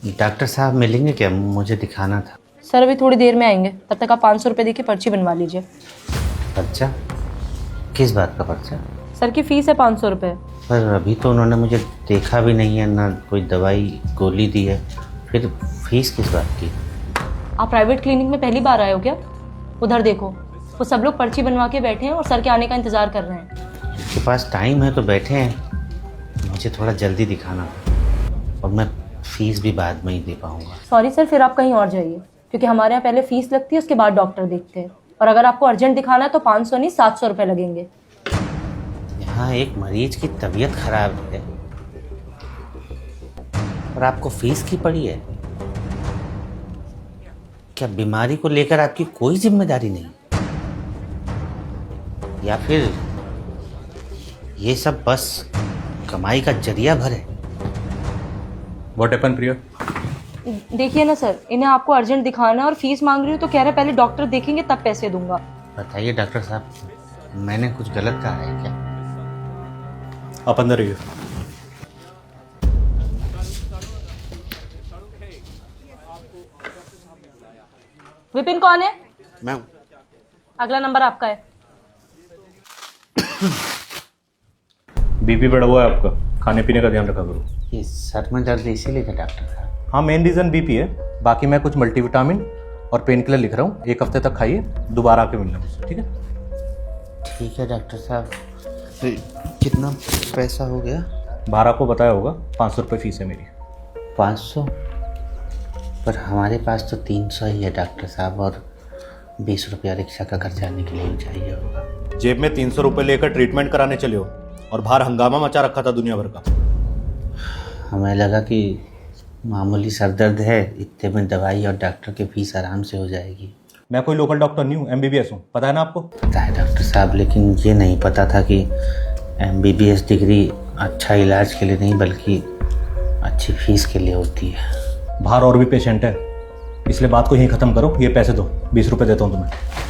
Doctor साहब मिलेंगे क्या? मुझे दिखाना था। सर अभी थोड़ी देर में आएंगे, तब तक आप 500 रुपये देके पर्ची बनवा लीजिए। पर्चा? किस बात का पर्चा? सर की फीस है 500 रुपये। पर अभी तो उन्होंने मुझे देखा भी नहीं है, ना कोई दवाई गोली दी है, फिर फीस किस बात की? आप प्राइवेट क्लिनिक में पहली बार आए हो क्या? उधर देखो, वो सब लोग पर्ची बनवा के बैठे हैं और सर के आने का इंतजार कर रहे हैं। उनके पास टाइम है तो बैठे हैं, मुझे थोड़ा जल्दी दिखाना था और मैं फीस भी बाद में ही दे पाऊँगा। सॉरी सर, फिर आप कहीं और जाइए, क्योंकि हमारे यहाँ पहले फीस लगती है, उसके बाद डॉक्टर देखते हैं। और अगर आपको अर्जेंट दिखाना है तो 500 नहीं 700 रुपये लगेंगे। यहाँ एक मरीज की तबीयत खराब है और आपको फीस की पड़ी है? क्या बीमारी को लेकर आपकी कोई जिम्मेदारी नहीं, या फिर ये सब बस कमाई का जरिया भर है? व्हाट हैपन प्रिया? देखिए ना सर, इन्हें आपको अर्जेंट दिखाना है और फीस मांग रही हो तो कह रहे पहले डॉक्टर देखेंगे तब पैसे दूंगा। बताइए डॉक्टर साहब, मैंने कुछ गलत कहा है क्या? आप अंदर रहिए। विपिन कौन है? मैं हूँ। अगला नंबर आपका है। बीपी बढ़ा हुआ है आपका, खाने पीने का ध्यान रखा करो। ये सर में दर्द इसीलिए था डॉक्टर साहब? हाँ, मेन रीज़न बीपी है। बाकी मैं कुछ मल्टीविटामिन और पेन किलर लिख रहा हूँ, 1 हफ्ते तक खाइए, दोबारा आके मिलना मुझसे, ठीक है? ठीक है डॉक्टर साहब। फिर कितना पैसा हो गया? 12 को बताया होगा, 500 रुपये फीस है मेरी। 500? पर हमारे पास तो 300 ही है डॉक्टर साहब, और 20 रुपया रिक्शा का घर जाने के लिए चाहिए होगा। जेब में 300 रुपये लेकर ट्रीटमेंट कराने चले हो और बाहर हंगामा मचा रखा था दुनिया भर का। हमें लगा कि मामूली सर दर्द है, इतने में दवाई और डॉक्टर की फीस आराम से हो जाएगी। मैं कोई लोकल डॉक्टर नहीं हूँ, MBBS हूँ, पता है ना आपको? पता है डॉक्टर साहब, लेकिन ये नहीं पता था कि MBBS डिग्री अच्छा इलाज के लिए नहीं बल्कि अच्छी फीस के लिए होती है। बाहर और भी पेशेंट है, इसलिए बात को यहीं ख़त्म करो। ये पैसे दो, 20 रुपये देता हूँ तुम्हें।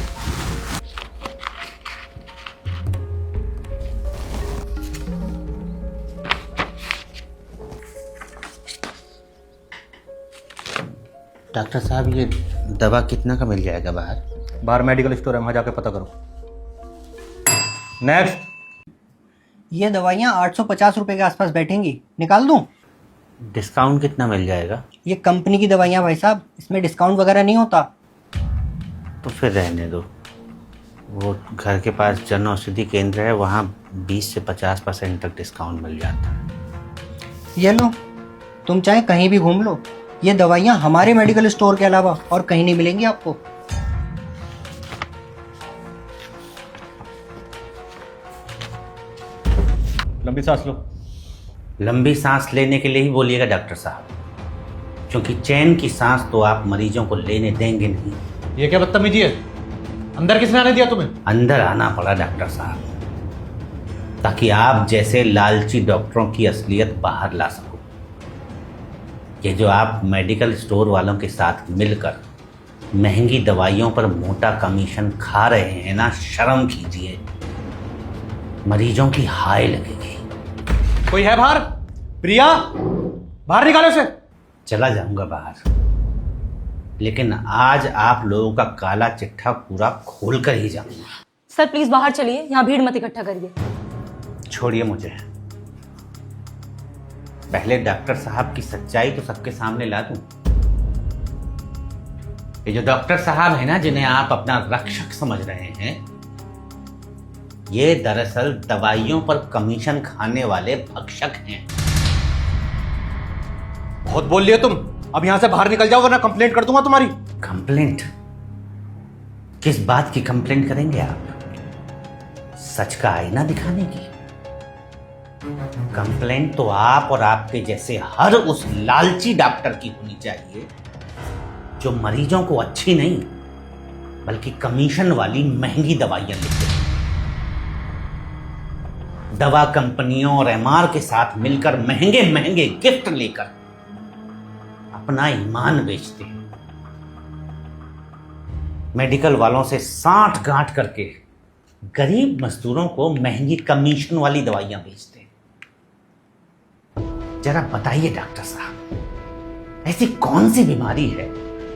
डॉक्टर साहब, ये दवा कितना का मिल जाएगा बाहर? बाहर मेडिकल स्टोर है, वहाँ जाके पता करो। नेक्स्ट। ये दवाइयाँ 850 रुपये के आसपास बैठेंगी, निकाल दूँ? डिस्काउंट कितना मिल जाएगा? ये कंपनी की दवाइयाँ भाई साहब, इसमें डिस्काउंट वगैरह नहीं होता। तो फिर रहने दो। वो घर के पास जन औषधि केंद्र है, वहाँ 20 से 50% तक डिस्काउंट मिल जाता है। ये लो, तुम चाहे कहीं भी घूम लो, ये दवाइयाँ हमारे मेडिकल स्टोर के अलावा और कहीं नहीं मिलेंगी आपको। लंबी सांस लो। लंबी सांस लेने के लिए ही बोलिएगा डॉक्टर साहब, क्योंकि चैन की सांस तो आप मरीजों को लेने देंगे नहीं। ये क्या बदतमीजी है? अंदर किसने आने दिया तुम्हें? अंदर आना पड़ा डॉक्टर साहब, ताकि आप जैसे लालची डॉक्टरों की असलियत बाहर ला सको। ये जो आप मेडिकल स्टोर वालों के साथ मिलकर महंगी दवाइयों पर मोटा कमीशन खा रहे हैं ना, शर्म कीजिए, मरीजों की हाय लगेगी। कोई है बाहर? प्रिया, बाहर निकालो उसे। चला जाऊंगा बाहर, लेकिन आज आप लोगों का काला चिट्ठा पूरा खोल कर ही जाऊंगा। सर प्लीज बाहर चलिए, यहाँ भीड़ मत इकट्ठा करिए। छोड़िए मुझे, पहले डॉक्टर साहब की सच्चाई तो सबके सामने ला दूं। ये जो डॉक्टर साहब है ना, जिन्हें आप अपना रक्षक समझ रहे हैं, ये दरअसल दवाइयों पर कमीशन खाने वाले भक्षक हैं। बहुत बोल लिए तुम, अब यहां से बाहर निकल जाओ वरना कंप्लेंट कर दूंगा तुम्हारी। कंप्लेंट? किस बात की कंप्लेंट करेंगे आप? सच का आईना दिखाने की? कंप्लेंट तो आप और आपके जैसे हर उस लालची डॉक्टर की होनी चाहिए जो मरीजों को अच्छी नहीं बल्कि कमीशन वाली महंगी दवाइयां लिखते हैं। दवा कंपनियों और MR के साथ मिलकर महंगे महंगे गिफ्ट लेकर अपना ईमान बेचते हैं। मेडिकल वालों से साठ गांठ करके गरीब मजदूरों को महंगी कमीशन वाली दवाइयां बेचते हैं। जरा बताइए डॉक्टर साहब, ऐसी कौन सी बीमारी है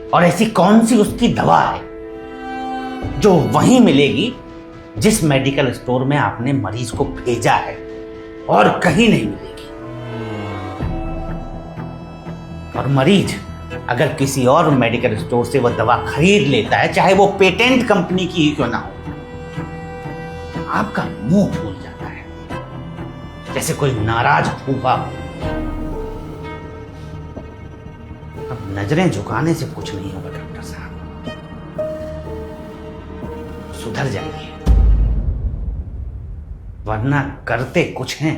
और ऐसी कौन सी उसकी दवा है जो वहीं मिलेगी जिस मेडिकल स्टोर में आपने मरीज को भेजा है और कहीं नहीं मिलेगी। और मरीज अगर किसी और मेडिकल स्टोर से वह दवा खरीद लेता है, चाहे वो पेटेंट कंपनी की ही क्यों ना हो, आपका मुंह फूल जाता है जैसे कोई नाराज फूफा हो। अब नजरें झुकाने से कुछ नहीं होगा डॉक्टर साहब, सुधर जाइए, वरना करते कुछ हैं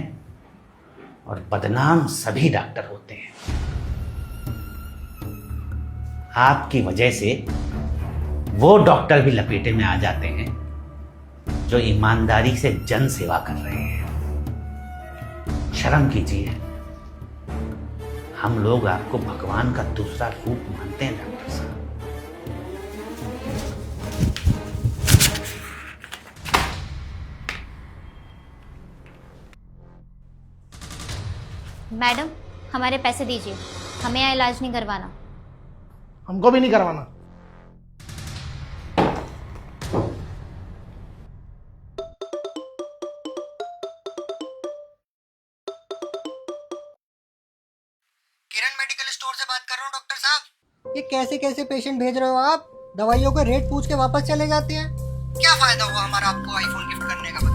और बदनाम सभी डॉक्टर होते हैं। आपकी वजह से वो डॉक्टर भी लपेटे में आ जाते हैं जो ईमानदारी से जन सेवा कर रहे हैं। शर्म कीजिए, हम लोग आपको भगवान का दूसरा रूप मानते हैं डॉक्टर साहब। मैडम, हमारे पैसे दीजिए, हमें यहाँ इलाज नहीं करवाना। हमको भी नहीं करवाना। किरण मेडिकल स्टोर से बात कर रहा हूँ डॉक्टर साहब। ये कैसे कैसे पेशेंट भेज रहे हो आप? दवाइयों का रेट पूछ के वापस चले जाते हैं। क्या फायदा हुआ हमारा आपको आईफोन गिफ्ट करने का?